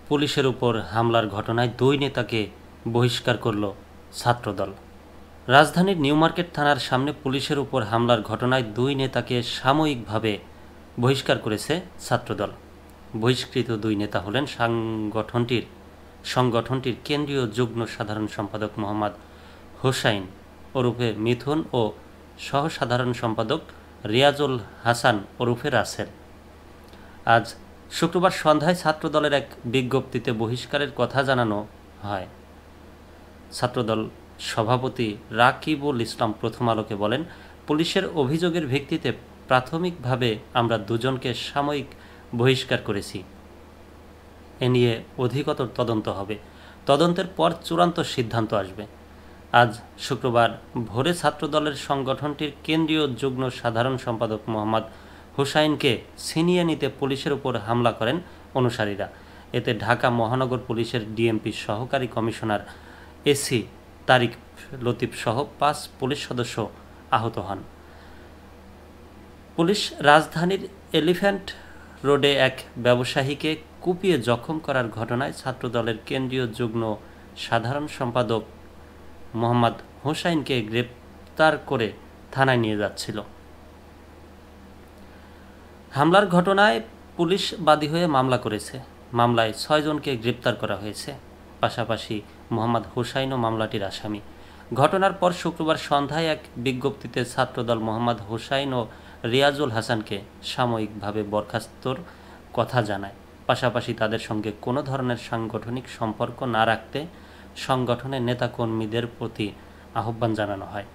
পুলিশের উপর হামলার ঘটনায় 2 নেতাকে বহিষ্কার করল ছাত্রদল। রাজধানীর নিউ মার্কেট থানার সামনে পুলিশের উপর হামলার ঘটনায় 2 নেতাকে সাময়িকভাবে বহিষ্কার করেছে ছাত্রদল। বহিষ্কৃত 2 নেতা হলেন সংগঠনটির কেন্দ্রীয় যুগ্ম সাধারণ সম্পাদক মোহাম্মদ হোসাইন ওরফে মিথুন ও সহসাধারণ সম্পাদক রিয়াজুল হাসান ওরফে রাসেল। আজ শুক্রবার সন্ধ্যায় ছাত্রদলের এক বিজ্ঞপ্তিতে বহিষ্কারের কথা জানানো হয়। ছাত্রদল সভাপতি রাকিবুল ইসলাম প্রথম আলোকে বলেন, পুলিশের অভিযোগের ভিত্তিতে প্রাথমিকভাবে আমরা 2 জনকে সাময়িক বহিষ্কার করেছি। এ নিয়ে অধিকতর তদন্ত হবে। তদন্তের পর চূড়ান্ত সিদ্ধান্ত আসবে। আজ শুক্রবার ভোরে ছাত্রদলের সংগঠনটির কেন্দ্রীয় যুগ্ম সাধারণ সম্পাদক মোহাম্মদ হোসাইনকে ছিনিয়ে নিতে পুলিশের উপর হামলা করেন অনুসারীরা। এতে ঢাকা মহানগর পুলিশের ডিএমপি সহকারী কমিশনার এসি তারিক লতিফ সহ 5 পুলিশ সদস্য আহত হন। পুলিশ রাজধানীর এলিফ্যান্ট রোডে এক ব্যবসায়ীকে কুপিয়ে জখম করার ঘটনায় ছাত্রদলের কেন্দ্রীয় যুগ্ম সাধারণ সম্পাদক মোহাম্মদ হোসাইনকে গ্রেপ্তার করে থানায় নিয়ে যাচ্ছিল। হামলার ঘটনায় পুলিশ বাদী হয়ে মামলা করেছে। মামলায় 6 জনকে গ্রেপ্তার করা হয়েছে। পাশাপাশি মোহাম্মদ হোসাইনও মামলাটির আসামি। ঘটনার পর শুক্রবার সন্ধ্যায় এক বিজ্ঞপ্তিতে ছাত্রদল মোহাম্মদ হোসাইন ও রিয়াজুল হাসানকে সাময়িকভাবে বরখাস্তর কথা জানায়। পাশাপাশি তাদের সঙ্গে কোনো ধরনের সাংগঠনিক সম্পর্ক না রাখতে সংগঠনের নেতাকর্মীদের প্রতি আহ্বান জানানো হয়।